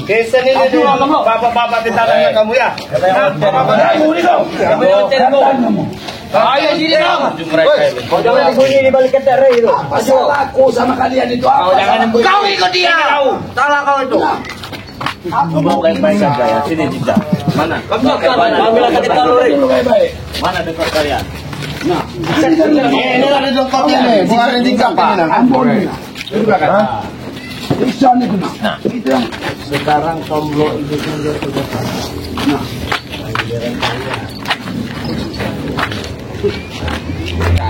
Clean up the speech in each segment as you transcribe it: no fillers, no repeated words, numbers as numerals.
Kesen ini bapak-bapak di tangannya kamu ya. Ayo sini dong. Kau jangan bunyi di balik kendaraan itu. Apa salahku sama kalian itu? Kau ikut dia. Salah kau itu. Aku mau baik-baik saja ya. Sini tidak. Mana? Kamu akan ditaruh. Mana dekor kalian? Nah, ini ada dokternya nih, bukan ada tingkap ini. Ambon. Bisa nih kena. Itu yang Sekarang tombol itu sudah. Nah,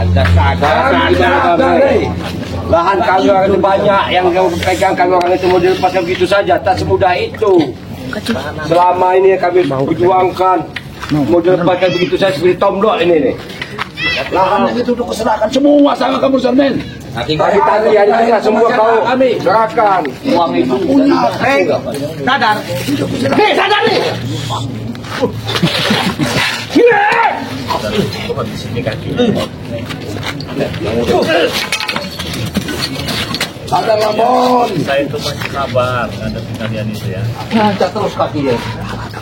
ada. Lahan kami orang itu banyak yang pegang kami orang itu mau dilepaskan begitu saja, tak semudah itu. Selama ini kami berjuangkan mau dilepaskan begitu saja seperti tomdok ini nih. lahan itu udah keserahkan semua sama kamu Sarmen. Tadi hari semua kau kami serahkan uang itu. Sadar. Hei, sadar nih. Sadar Lamon. Saya itu masih sabar ada kalian itu ya. Ngajak terus kakinya.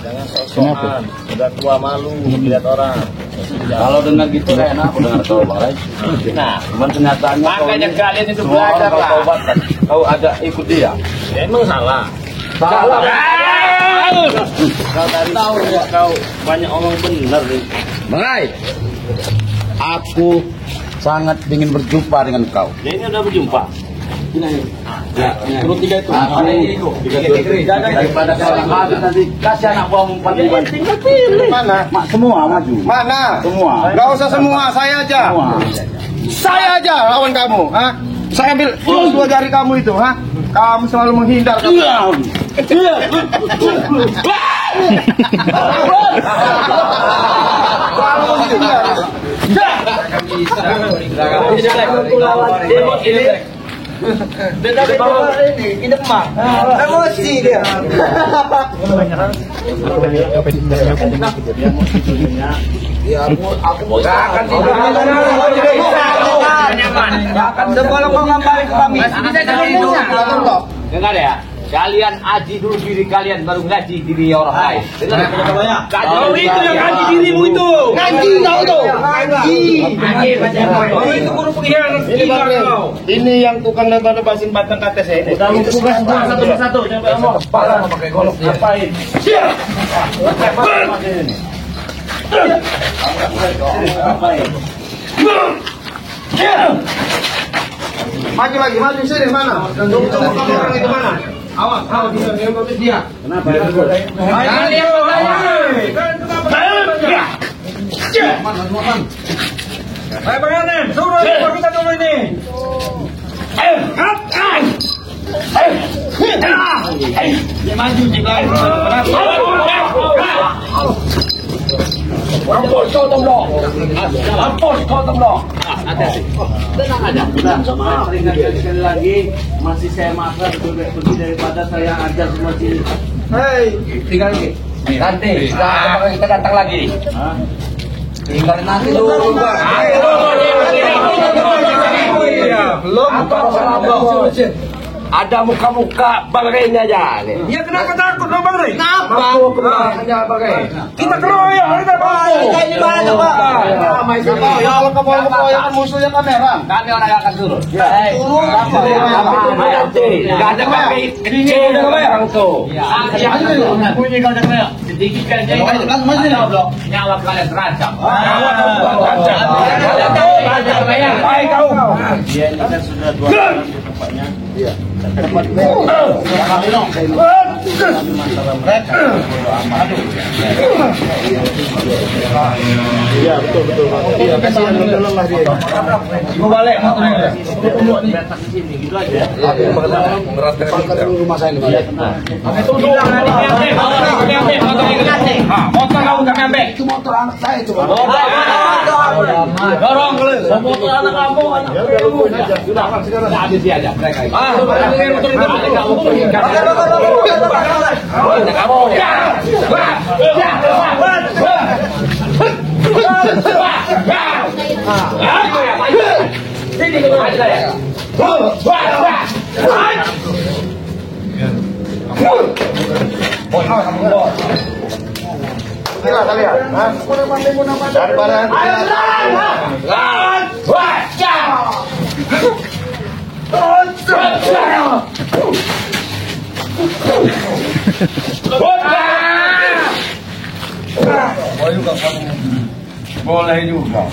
Jangan sok-sokan. Udah tua malu lihat orang. Kalau dengar gitu enak, aku dengar kau Bang. Nah, cuman kenyataannya makanya kalian itu belajar lah. Kau ada ikut dia. Ya, emang salah. Salah. Kau dari tahu ya kau banyak omong bener nih. Mengai. Aku sangat ingin berjumpa dengan kau. Ya ini udah berjumpa. Turun tiga itu. Daripada kalian habis nanti kasih anak buah umpan umpan. Tinggal pilih. Mana? Semua maju. Mana? Semua. Gak usah semua, saya aja. Semua. Saya aja lawan kamu, ha? Saya ambil dua jari kamu itu, ha? Kamu selalu menghindar. Kamu menghindar. Ini demam. Emosi dia. Aku mau Akan tidur. Akan sebelum kau kembali ke kami. Dengar ya. Kalian aji dulu diri kalian baru ngaji diri orang lain. Dengar ya? Kau itu yang ngaji dirimu itu. Ngaji kau tuh. Ngaji. Kau itu guru pengkhianat. Ini yang tukang lebasin batang kata saya. Udah lu tugas semua satu persatu. Jangan ngomong. kepala pakai golok dia. Ngapain? Maju lagi, maju sini mana? Tunggu kamu orang itu mana? Awas, dia ngomongin dia. Kenapa? Ayo penganen, suruh kita dulu ini. Ampun kau tomlok. Ampun kau tomlok. Tenang aja. Sama. Sekali lagi masih saya makan pergi daripada saya ajar semua sini. Hei, Tinggal lagi. Nanti kita datang lagi. Tinggal nanti dulu. belum Ada muka-muka Bang Rey aja nih. Ya kenapa takut dong Bang Rey? Kenapa? Hanya Bang Rey. Kita keroyok, kita bantu. Ini mana coba? Ya kalau kamu mengeroyok musuhnya kamera. Kami orang yang akan turun. Nanti nggak ada pakai kecil orang tuh. Bunyi kau dengar ya? Sedikit kan jadi nyawa kalian terancam. Baik kau. Dia ini kan sudah 2 tahun di tempatnya. Iya. Tempat masalah mereka. Iya betul. Iya kasihan tolonglah dia. Mau balik motornya. Betak di sini gitu aja. Rumah saya ini. Motor kamu kami ambil. Itu motor anak saya itu. Dorong dulu. Motor anak kamu. Sudah sekarang. Habis dia aja mereka. Gila kalian, hah? Daripada Boleh juga.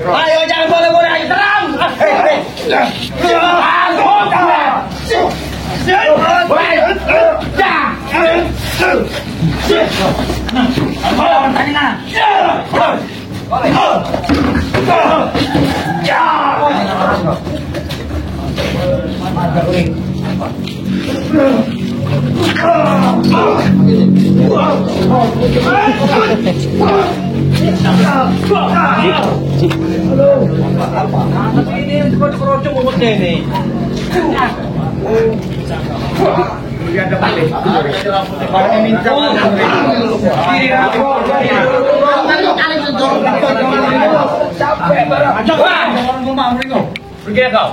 Ayo jangan boleh-boleh aja terang. Ini kerocok umutnya ini. Pergi kau.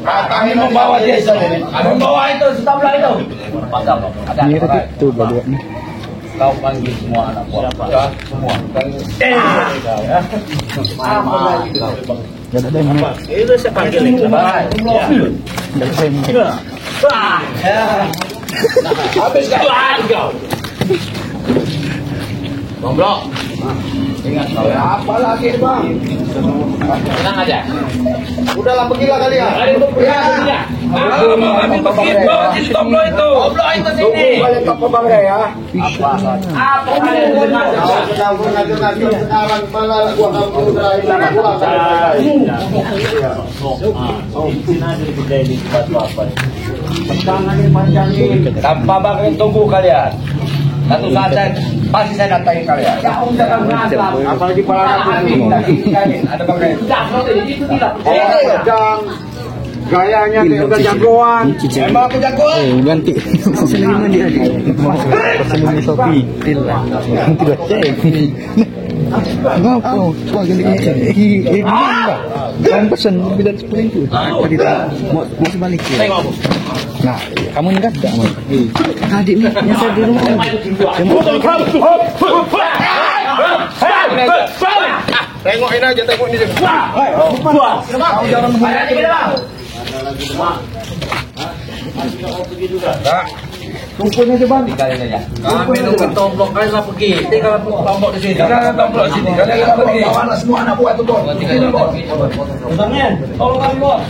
kami membawa dia sini. Membawa itu setablah itu. Mirip itu dua-duanya. Kau panggil semua anak buah. Semua. Gak ada yang mana. Itu saya panggil. Gak ada yang mana. Habis kau. Goblok. Ingat kau ya. Apa lagi bang? Tenang aja. Udahlah pergilah kalian. Ayo pergi. Ambil begitu, stop lo itu. Goblok itu sini. Balik ke Bang ya. Apa kalian dengar? Sekarang malah gua kamu udah Tanpa bang tunggu kalian. Satu saat pasti saya datangi kalian. Apalagi para anak ada bang Ray. Itu tidak. gayanya udah jagoan. Emang aku jagoan. Ganti. Pesan dia. Pesan di Shopee. Ganti dua cek. Ngapa? Coba ganti cek. Kamu pesan bilang 10.000. Tadi mau sebalik. Nah, kamu ini kan enggak mau. Adik nih, nyasar di rumah. Tengokin aja, tengok ini. Kau jangan menghina. Tungkunya aja bang. Kalian aja. Kami nunggu tomblok kalian lah pergi. Tinggal tomblok di sini. Jangan tomblok sini. Kalian pergi. Bawa semua anak buah itu bos. Tangan, tolong kami bos.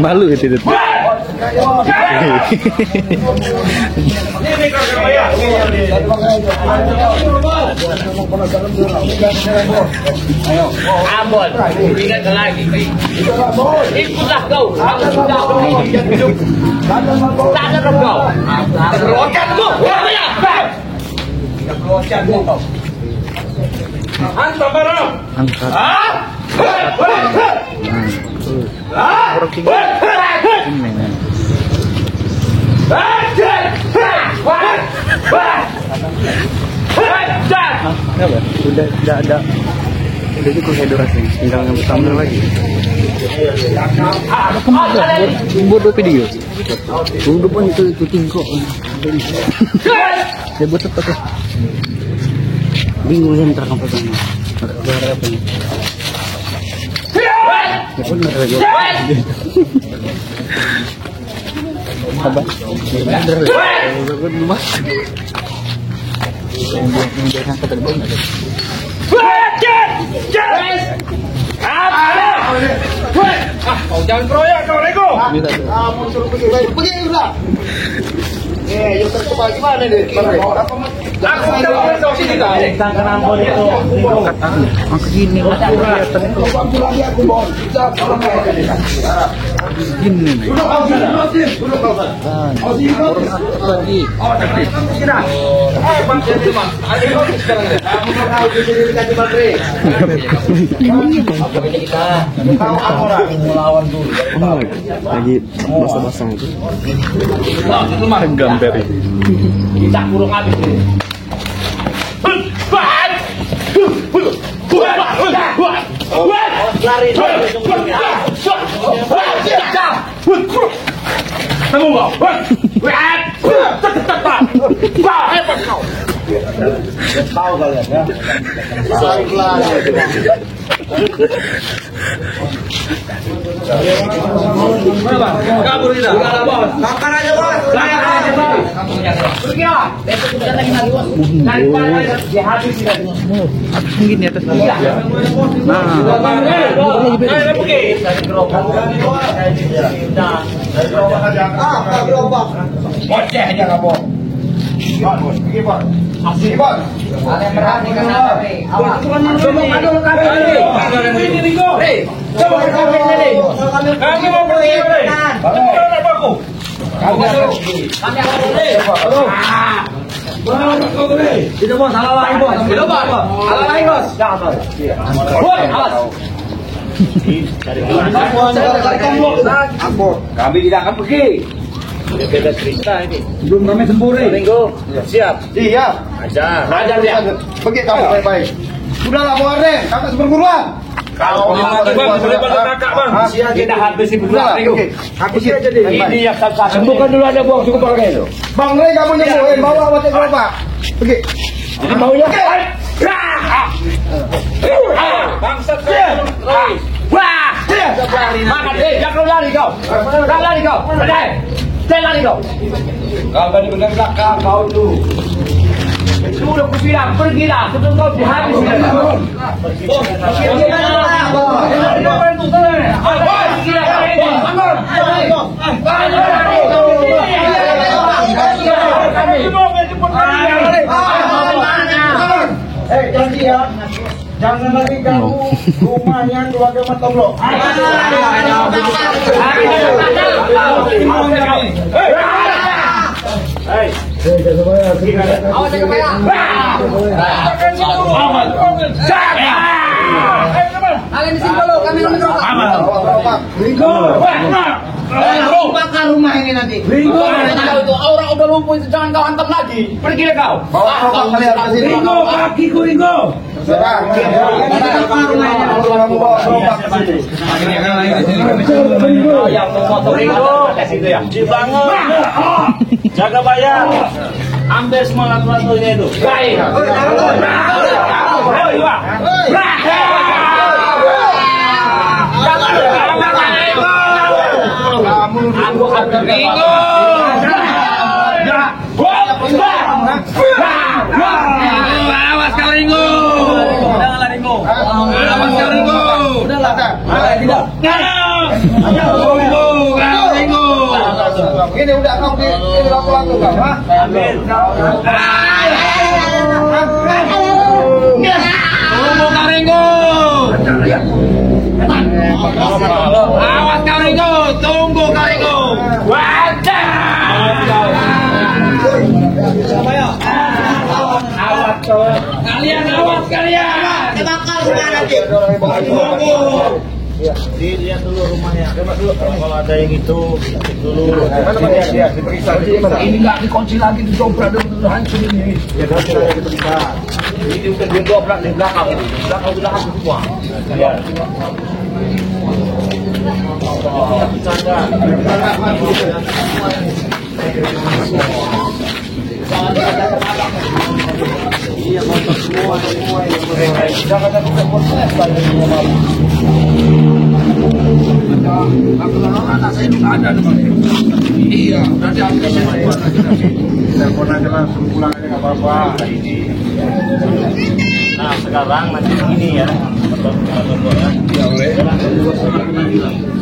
Malu itu. Ambon, ingat lagi. Ikutlah kau. Aku sudah hidup. Tak ada kau. Terloncatmu. Terloncatmu kau. Hantam barang. Angkat. Orang tinggal. Ini men. Apa? Sudah tidak ada. Udah cukup hedorasi. Tinggal yang bertambah lagi. Buat video. Udah pun itu tingkok. Saya buat apa tuh? Bingung yang terkampak sama. Ada apa nih? Ya pun ada lagi. Apa? Bagus rumah. Yang angkat terbang ada. Kau jangan keroyak kau Rego. Bisa. Kamu suruh pergi udah. Yuk tercoba gimana deh? Langsung ke sini kan. Tangkan ampun itu. Ang kagini ko kelihatan itu. Bantu lagi aku mohon. Kita orang Gini nih. Duduk kau. Lagi. Oh, tak. Kira. Bang, jadi Bang. Ada kau sekarang ni. Kamu tahu di sini dekat Bakri. Kita tahu orang melawan dulu. Lagi basah-basah itu. Gambar ini. Kita kurang habis ini. Lari. Kamu mau? Tahu kalian ya. Kabur kita. Makan aja bos. Saya aja bos. Pergi lah. Besok kita lagi lagi bos. Daripada habis kita. Gini atas. Nah. Boceh aja kamu. Pergi bos. Asik bos. Ada yang perhatikan apa nih? Awas. Coba dulu kami. Ini Ringo. Coba kami sini. Kami mau pergi. Mana aku? Kami akan pergi. Itu bos, salah lagi bos. Itu bos, salah lagi bos. Jangan bos. Woi, awas. Kami tidak akan pergi. Beda cerita ini. Belum kami sempurna. Ringo, siap. Iya. Ajar. Ajar dia. Pergi kamu baik-baik. Sudahlah Muarrem, kakak seperguruan. Kalau boleh bantu kakak bang. Kita habisi berdua. Ringo. Habisi aja deh. Ini yang satu. Sembuhkan dulu ada buang cukup orang itu. Bang Rey kamu nyembuhin, bawa awatnya ke Pak. Pergi. Jadi maunya. Bangsat kau. Wah! Makan jangan lari kau. Jangan lari kau. Jangan lari kau. Kau tadi benar belakang kau tu. Sudah aku bilang pergilah sebelum kau dihabis. Janji ya. Jangan lagi ganggu rumahnya keluarga Matoblo. Bakar rumah ini nanti. Ringo, itu orang udah lumpuh itu jangan kau hantam lagi. Pergi kau. Bawa rokok kalian ke sini. Ringo, kakiku Ringo. Yang motor Ringo, dibangun. Jaga bayar. Ambil semua laporan-laporannya itu. Baik. Aku akan Ringo. Awas kau Ringo. Janganlah Ringo. Awas kau Ringo. Udahlah. Tidak. Ringo. Ini udah kau di laku-laku kau, ha? Ambil. Tunggu kau Ringo. Awas kau Ringo. Tunggu kau Ringo. Wadah. Awas kau. Kalian awas kalian. Kebakar sudah nanti. Dilihat dulu rumahnya. Kalau ada yang itu, cek dulu. Mana dia? Diperiksa. Ini nggak dikunci lagi, didobrak dulu hancur ini. Ya sudah diperiksa. Ini udah didobrak di belakang. Belakang udah hancur semua. Lihat. Iya, kotor semua. Jangan ada proses lagi. Anak saya juga ada teman. Iya, nanti ambil semua. Telepon aja langsung pulang aja nggak apa-apa. Nah sekarang nanti ini ya.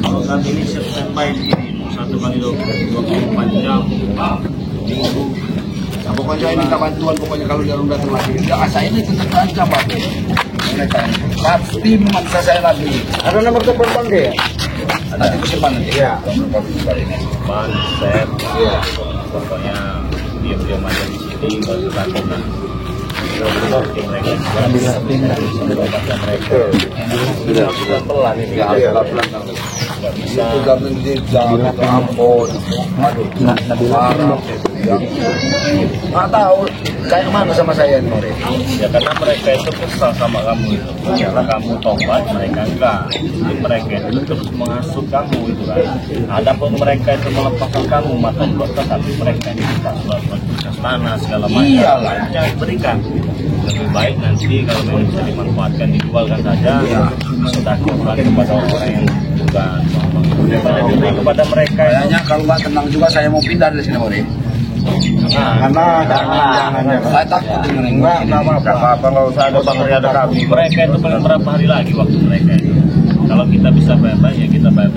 Kalau saat ini standby di sini 1 kali 24 jam. Minggu Nah, pokoknya saya minta bantuan, pokoknya kalau dia datang lagi. Enggak, saya ini tetap terancam, Pak. Mereka pasti memaksa saya lagi. Ada nomor telepon Bangke ya? Nanti ku simpan nanti. Iya. Ban, step, pokoknya diam-diam aja di sini, nggak usah takut lah. Mereka pelan ini, nggak bisa. Itu kami di jalan ke Ambon. Aduh, parah. Nggak tahu kayak mana sama saya ini, ya karena mereka itu kesal sama kamu itu, karena kamu tobat, mereka enggak. Jadi mereka itu terus menghasut kamu itu kan. Adapun mereka itu melepaskan kamu mata dokter, tapi mereka ini tidak surat bekas tanah segala macam. Iyalah. Jangan berikan. Lebih baik nanti kalau memang bisa dimanfaatkan dijualkan saja. Sedekahkan kepada orang yang bukan. Daripada diberi kepada mereka. Kayaknya kalau nggak tenang juga saya mau pindah dari sini, Mori. Jangan. Saya takut dengan ini. Enggak apa-apa, nggak usah ada bakar ada kami. Mereka itu paling berapa hari lagi waktu mereka itu. Kalau kita bisa bayar ya kita bayar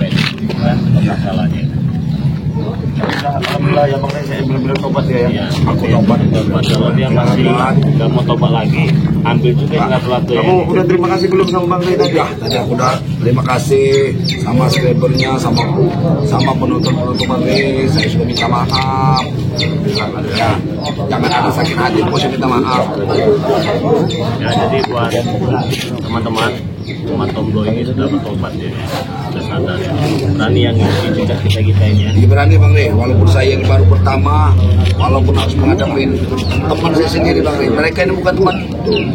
kan masalahnya. Alhamdulillah ya Bang, saya benar-benar tobat ya. Iya, aku tobat. Kalau dia masih nggak mau tobat lagi, ambil juga nggak pelatu ya. Kamu udah terima kasih belum sama Bang Ray tadi? Ya, tadi aku udah terima kasih sama subscribernya, sama penonton-penonton Bangke. Saya sudah minta maaf. Ya, jangan ada sakit hati, pokoknya saya minta maaf. Ya, jadi buat teman-teman, Mas Tomblo ini sudah bertobat ya, sudah sadar ya. Berani yang ngisi juga kita ini ya. Jadi berani Bang Ray, walaupun saya yang baru pertama, walaupun harus menghadapi teman saya sendiri Bang Ray. Mereka ini bukan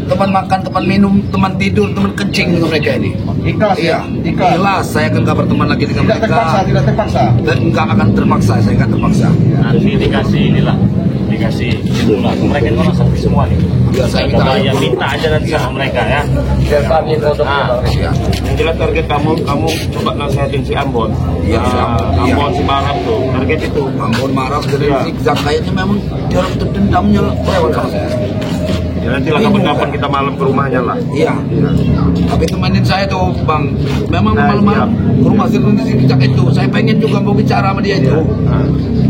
teman makan, teman minum, teman tidur, teman kencing dengan mereka ini. Ikhlas Iya, ya? Ikhlas. saya akan gak berteman lagi dengan Tidak mereka. terpaksa, tidak terpaksa. Dan nggak akan terpaksa, saya nggak terpaksa. Nanti dikasih inilah, dikasih itulah. Mereka itu orang sakti semua nih. Ya, saya minta Coba ya minta aja nanti sama mereka ya. Biar kami foto Ya. Yang jelas target kamu coba nasihatin si Ambon. Iya, iya. Ambon si Barat tuh, target itu. Ambon marah dari zigzag kayaknya memang dia orang terdendamnya lewat sama saya. Ya nanti lah kapan-kapan kita malam ke rumahnya lah. Iya. Tapi temenin saya tuh Bang, memang malam-malam ke rumah si zigzag itu. Saya pengen juga mau bicara sama dia itu.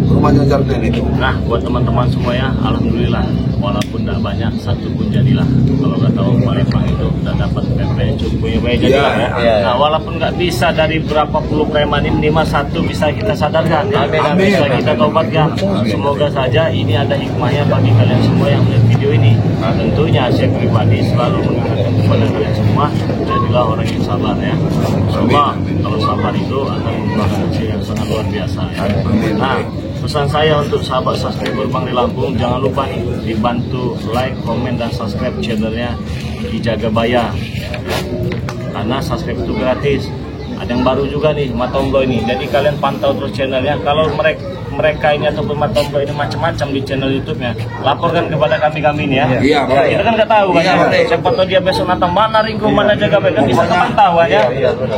Ke rumahnya Jarden itu. Nah, buat teman-teman semua ya, alhamdulillah, walaupun tidak banyak, satu pun jadilah. Kalau nggak tahu Palembang itu udah dapat PP punya jadilah ya. Iya. Nah, walaupun nggak bisa dari berapa puluh preman ini, minimal satu bisa kita sadarkan ya. Amin. Bisa kita tobatkan. Semoga saja ini ada hikmahnya bagi kalian semua yang melihat video ini. Tentunya saya pribadi selalu mengingatkan kepada kalian semua, jadilah orang yang sabar ya. Semua kalau sabar itu akan membuahkan hasil yang sangat luar biasa ya. Nah, pesan saya untuk sahabat subscriber Bang Ray Lampung, jangan lupa nih dibantu like, komen, dan subscribe channelnya Ki Jagabaya. Karena subscribe itu gratis. Ada yang baru juga nih, Mas Tomblo ini. Jadi kalian pantau terus channelnya. Kalau mereka ini ataupun Mas Tomblo ini macam-macam di channel YouTube-nya, laporkan kepada kami ini ya. Iya, Pak. Kita kan nggak tahu kan. Iya, Pak. Siapa tahu dia besok nonton mana Ringo, mana Jagabaya, kan bisa terpantau kan ya.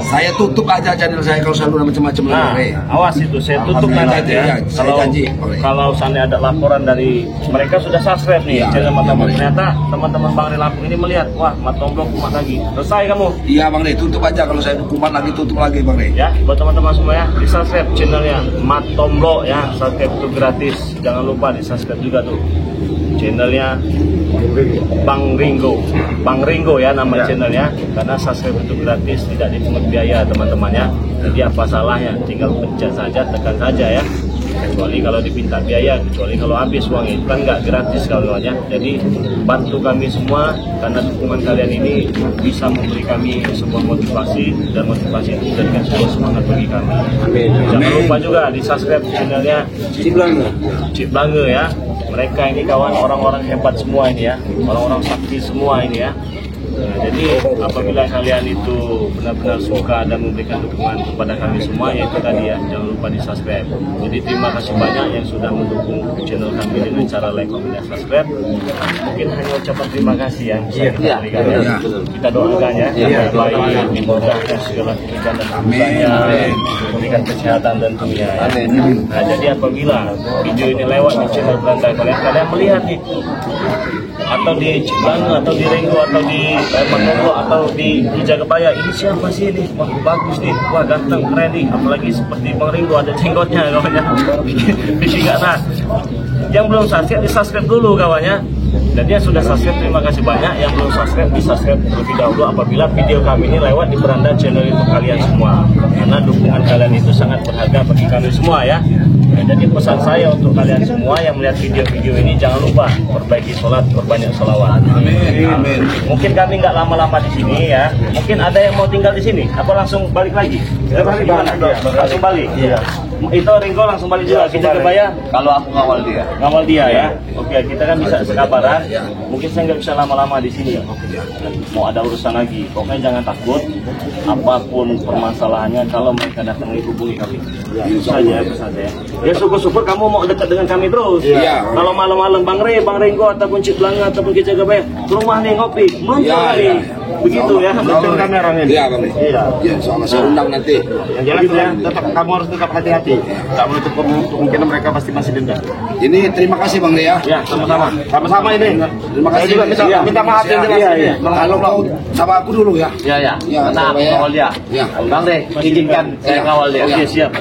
Saya tutup aja channel saya kalau selalu macam-macam Nah, lagi. awas itu, saya tutup nanti Iya, ya. saya janji. Kalau seandainya ada laporan dari mereka sudah subscribe nih Iya. channel Mas Tomblo, ternyata teman-teman Bang Ray Lampung ini melihat, wah Mas Tomblo kumat lagi, selesai kamu. Iya Bang Ray, tutup aja kalau saya hukuman lagi tutup lagi Bang Ray. Ya, buat teman-teman semua ya, di subscribe channelnya Mas Tomblo ya, subscribe itu gratis. Jangan lupa di subscribe juga tuh channelnya Bang Ringo ya nama channelnya, karena subscribe itu gratis, tidak dipungut biaya teman-temannya. Jadi apa salahnya, tinggal pencet saja, tekan saja ya. Kecuali kalau dipinta biaya, kecuali kalau habis uang itu kan nggak gratis kawannya. Jadi bantu kami semua, karena dukungan kalian ini bisa memberi kami sebuah motivasi, dan motivasi itu menjadikan sebuah semangat bagi kami. Jangan lupa juga di subscribe channelnya Cip Blange ya. Mereka ini kawan orang-orang hebat semua ini ya, orang-orang sakti semua ini ya. Nah, jadi apabila kalian itu benar-benar suka dan memberikan dukungan kepada kami semua, yaitu tadi ya, jangan lupa di subscribe. Jadi terima kasih banyak yang sudah mendukung channel kami dengan cara like, comment, dan subscribe. Mungkin hanya ucapan terima kasih yang bisa kita berikan ya. Kita doakan ya, baik dimudahkan segala pekerjaan dan usahanya, memberikan kesehatan tentunya ya. Nah, jadi apabila video ini lewat di channel Berantai kalian melihat nih, atau di Cibang, atau di Ringo, atau di Manolo, atau di Jagabaya, ini siapa sih ini? Wah bagus nih, wah ganteng, keren nih, apalagi seperti Bang Ringo ada jenggotnya, bikin nggak nah. Yang belum subscribe, di subscribe dulu kawannya. Dan yang sudah subscribe, terima kasih banyak. Yang belum subscribe, di subscribe terlebih dahulu apabila video kami ini lewat di beranda channel untuk kalian semua. Karena dukungan kalian itu sangat berharga bagi kami semua ya. Jadi pesan saya untuk kalian semua yang melihat video-video ini, jangan lupa perbaiki sholat, perbanyak sholawat. Amin. Mungkin kami nggak lama-lama di sini ya. Mungkin ada yang mau tinggal di sini. Apa langsung balik lagi? Langsung balik. Iya. Itu Ringo langsung balik juga. Kita kebayang. Kalau aku ngawal dia. Ngawal dia ya. Oke, kita kan bisa sekabaran. Mungkin saya nggak bisa lama-lama di sini ya. Mau ada urusan lagi. Pokoknya jangan takut. Apapun permasalahannya, kalau mereka datang hubungi kami. Itu saja pesan saya. Ya syukur-syukur kamu mau dekat dengan kami terus. Iya. Kalau malam-malam Bang Ringo ataupun Cik Belanga ataupun Cik Jagabaya ke rumah nih ngopi, muncul kali. Begitu ya, muncul kami orang ini. Iya, kami. Iya. Ya, soalnya saya undang nanti. Yang jelas ya, kamu harus tetap hati-hati. Tak menutup kemungkinan mereka pasti masih dendam. Ini terima kasih Bang Ria. Ya, sama-sama. Sama-sama ini. Terima kasih. Saya juga minta maaf yang jelas. Iya. Kalau kau sama aku dulu ya. Ya, ya. Ya, Karena aku kawal dia. Ya. Bang Re, izinkan saya kawal dia. Oke, siap.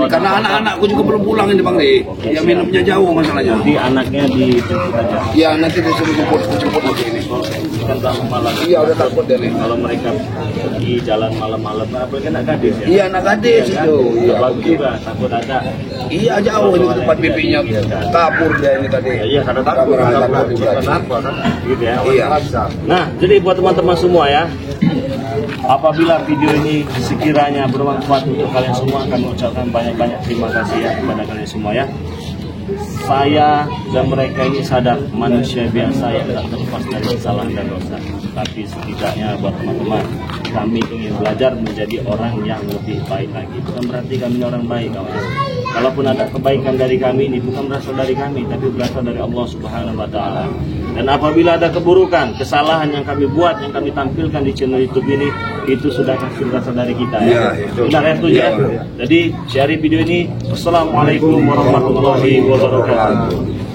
Karena anak-anakku juga belum pulang ini Bang Ria. Ya minumnya jauh masalahnya. Jadi anaknya dijemput aja. Ya nanti disuruh jemput lagi ini. Kan malam. Iya udah takut dia nih. Kalau mereka pergi jalan malam-malam, apalagi anak gadis ya. Iya anak gadis Iya, kan? itu. Iya. Bagus juga, takut ada. Iya jauh ini ke tempat pipinya kabur dia ini tadi. Iya, karena takut. Takut juga. Gitu ya. Iya. Nah, jadi buat teman-teman semua ya, apabila video ini sekiranya bermanfaat untuk kalian semua, kami ucapkan banyak-banyak terima kasih ya kepada kalian semua ya. Saya dan mereka ini sadar manusia biasa yang tak terlepas dari kesalahan dan dosa. Tapi setidaknya buat teman-teman, kami ingin belajar menjadi orang yang lebih baik lagi. Bukan berarti kami orang baik, kawan. Kalaupun ada kebaikan dari kami ini bukan berasal dari kami, tapi berasal dari Allah Subhanahu wa Ta'ala. Dan apabila ada keburukan, kesalahan yang kami buat, yang kami tampilkan di channel YouTube ini, itu sudah berasal dari kita ya. Benar ya, setuju ya? Jadi share video ini. Wassalamualaikum warahmatullahi wabarakatuh.